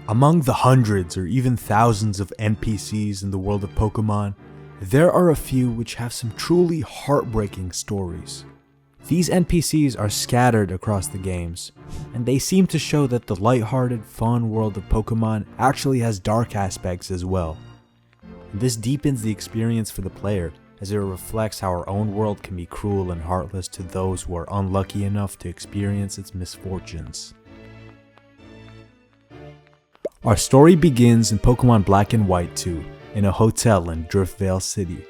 Among the hundreds or even thousands of NPCs in the world of Pokemon, there are a few which have some truly heartbreaking stories. These NPCs are scattered across the games, and they seem to show that the lighthearted, fun world of Pokemon actually has dark aspects as well. This deepens the experience for the player, as it reflects how our own world can be cruel and heartless to those who are unlucky enough to experience its misfortunes. Our story begins in Pokemon Black and White 2, in a hotel in Driftveil City.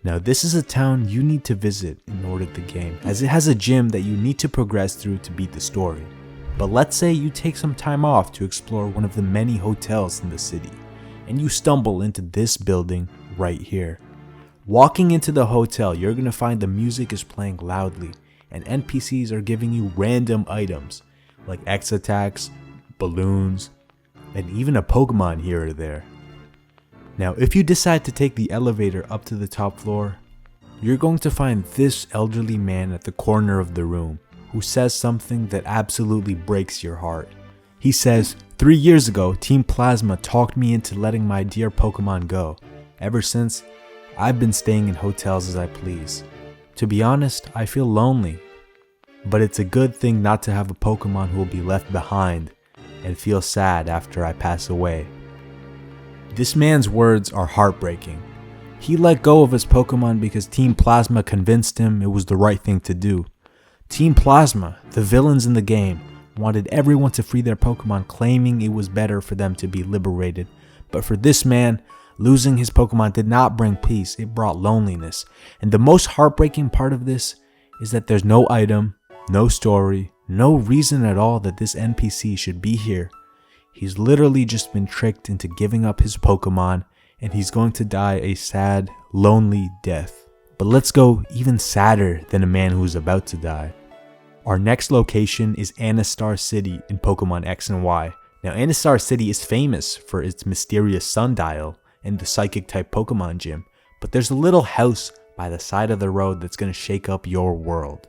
Now this is a town you need to visit in order to game, as it has a gym that you need to progress through to beat the story. But let's say you take some time off to explore one of the many hotels in the city, and you stumble into this building right here. Walking into the hotel, you're going to find the music is playing loudly, and NPCs are giving you random items, like X attacks, balloons, and even a Pokemon here or there. Now, if you decide to take the elevator up to the top floor, you're going to find this elderly man at the corner of the room, who says something that absolutely breaks your heart. He says, 3 years ago, Team Plasma talked me into letting my dear Pokemon go. Ever since, I've been staying in hotels as I please. To be honest, I feel lonely. But it's a good thing not to have a Pokemon who will be left behind and feel sad after I pass away. This man's words are heartbreaking. He let go of his Pokemon because Team Plasma convinced him it was the right thing to do. Team Plasma, the villains in the game, wanted everyone to free their Pokemon, claiming it was better for them to be liberated. But for this man, losing his Pokemon did not bring peace, it brought loneliness. And the most heartbreaking part of this is that there's no item, no story, no reason at all that this NPC should be here. He's literally just been tricked into giving up his Pokemon, and he's going to die a sad, lonely death. But let's go even sadder than a man who's about to die. Our next location is Anistar City in Pokemon X and Y. Now Anistar City is famous for its mysterious sundial and the psychic type Pokemon gym, but there's a little house by the side of the road that's going to shake up your world.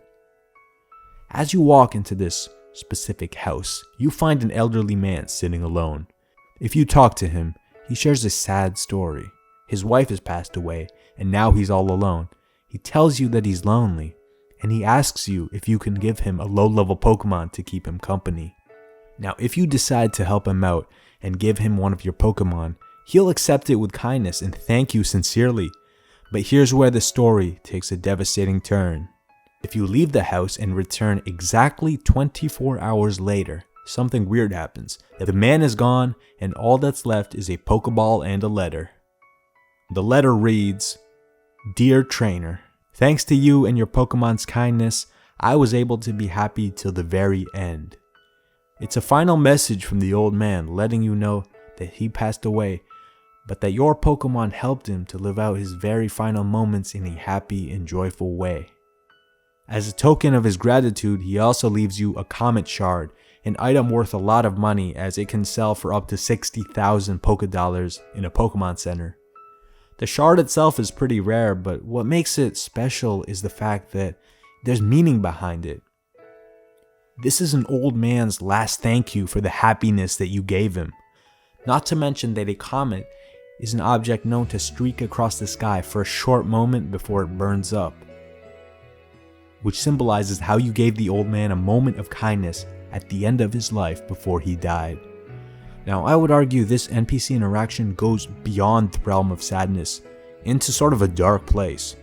As you walk into this specific house, you find an elderly man sitting alone. If you talk to him, he shares a sad story. His wife has passed away, and now he's all alone. He tells you that he's lonely, and he asks you if you can give him a low-level Pokemon to keep him company. Now, if you decide to help him out and give him one of your Pokemon, he'll accept it with kindness and thank you sincerely. But here's where the story takes a devastating turn. If you leave the house and return exactly 24 hours later, something weird happens. The man is gone, and all that's left is a Pokeball and a letter. The letter reads, "Dear Trainer, thanks to you and your Pokemon's kindness, I was able to be happy till the very end." It's a final message from the old man letting you know that he passed away, but that your Pokemon helped him to live out his very final moments in a happy and joyful way. As a token of his gratitude, he also leaves you a Comet Shard, an item worth a lot of money as it can sell for up to 60,000 Pokédollars in a Pokemon Center. The shard itself is pretty rare, but what makes it special is the fact that there's meaning behind it. This is an old man's last thank you for the happiness that you gave him. Not to mention that a comet is an object known to streak across the sky for a short moment before it burns up, which symbolizes how you gave the old man a moment of kindness at the end of his life before he died. Now, I would argue this NPC interaction goes beyond the realm of sadness into sort of a dark place.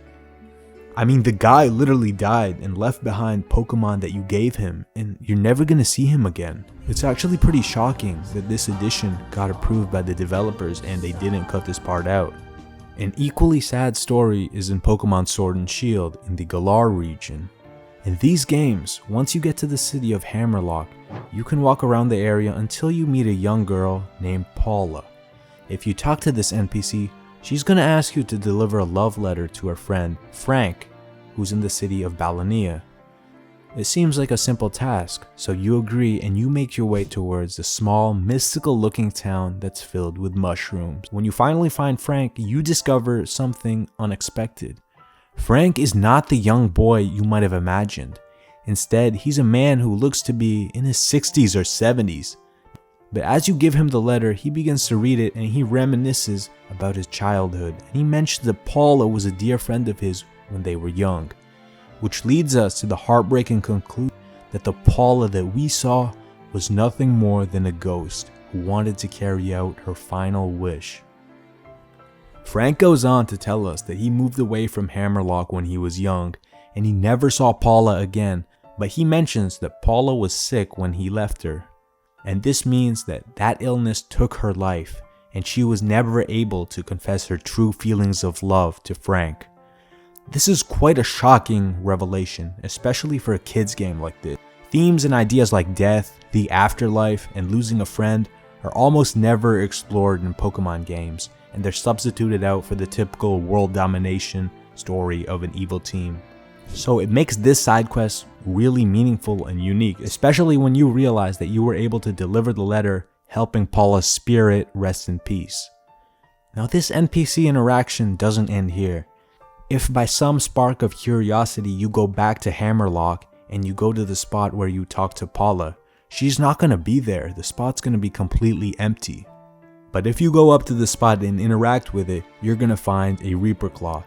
I mean, the guy literally died and left behind Pokemon that you gave him, and you're never gonna see him again. It's actually pretty shocking that this edition got approved by the developers and they didn't cut this part out. An equally sad story is in Pokemon Sword and Shield in the Galar region. In these games, once you get to the city of Hammerlocke, you can walk around the area until you meet a young girl named Paula. If you talk to this NPC, she's gonna ask you to deliver a love letter to her friend, Frank, who's in the city of Balania. It seems like a simple task, so you agree and you make your way towards the small, mystical-looking town that's filled with mushrooms. When you finally find Frank, you discover something unexpected. Frank is not the young boy you might have imagined. Instead, he's a man who looks to be in his 60s or 70s. But as you give him the letter, he begins to read it and he reminisces about his childhood. And he mentions that Paula was a dear friend of his when they were young, which leads us to the heartbreaking conclusion that the Paula that we saw was nothing more than a ghost who wanted to carry out her final wish. Frank goes on to tell us that he moved away from Hammerlocke when he was young and he never saw Paula again, but he mentions that Paula was sick when he left her. And this means that that illness took her life and she was never able to confess her true feelings of love to Frank. This is quite a shocking revelation, especially for a kids game like this. Themes and ideas like death, the afterlife, and losing a friend are almost never explored in Pokemon games, and they're substituted out for the typical world domination story of an evil team. So it makes this side quest really meaningful and unique, especially when you realize that you were able to deliver the letter helping Paula's spirit rest in peace. Now this NPC interaction doesn't end here. If by some spark of curiosity you go back to Hammerlocke and you go to the spot where you talk to Paula, she's not going to be there. The spot's going to be completely empty. But if you go up to the spot and interact with it, you're going to find a Reaper Claw,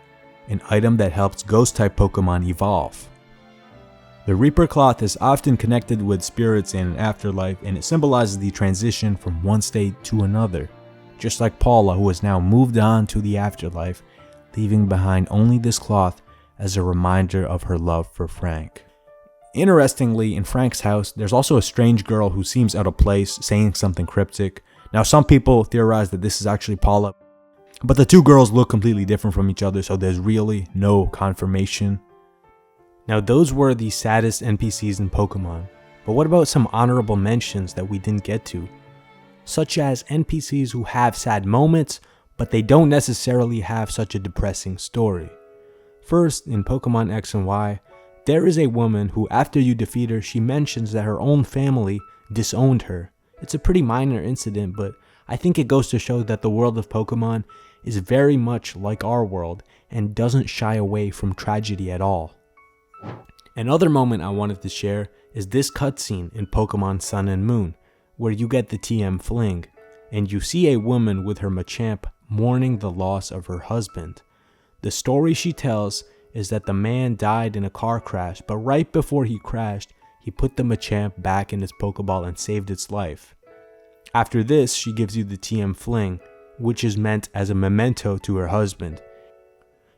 an item that helps ghost-type Pokemon evolve. The Reaper Cloth is often connected with spirits in an afterlife, and it symbolizes the transition from one state to another, just like Paula, who has now moved on to the afterlife, leaving behind only this cloth as a reminder of her love for Frank. Interestingly, in Frank's house, there's also a strange girl who seems out of place, saying something cryptic. Now, some people theorize that this is actually Paula, but the two girls look completely different from each other, so there's really no confirmation. Now, those were the saddest NPCs in Pokemon, but what about some honorable mentions that we didn't get to? Such as NPCs who have sad moments, but they don't necessarily have such a depressing story. First, in Pokemon X and Y, there is a woman who, after you defeat her, she mentions that her own family disowned her. It's a pretty minor incident, but I think it goes to show that the world of Pokemon is very much like our world and doesn't shy away from tragedy at all. Another moment I wanted to share is this cutscene in Pokemon Sun and Moon, where you get the TM Fling, and you see a woman with her Machamp mourning the loss of her husband. The story she tells is that the man died in a car crash, but right before he crashed, he put the Machamp back in its Pokeball and saved its life. After this, she gives you the TM Fling, which is meant as a memento to her husband.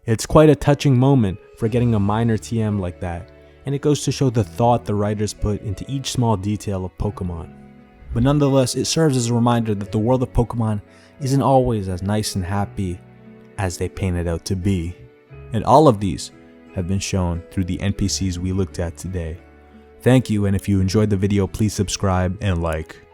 It's quite a touching moment for getting a minor TM like that, and it goes to show the thought the writers put into each small detail of Pokemon. But nonetheless, it serves as a reminder that the world of Pokemon isn't always as nice and happy as they paint it out to be. And all of these have been shown through the NPCs we looked at today. Thank you, and if you enjoyed the video, please subscribe and like.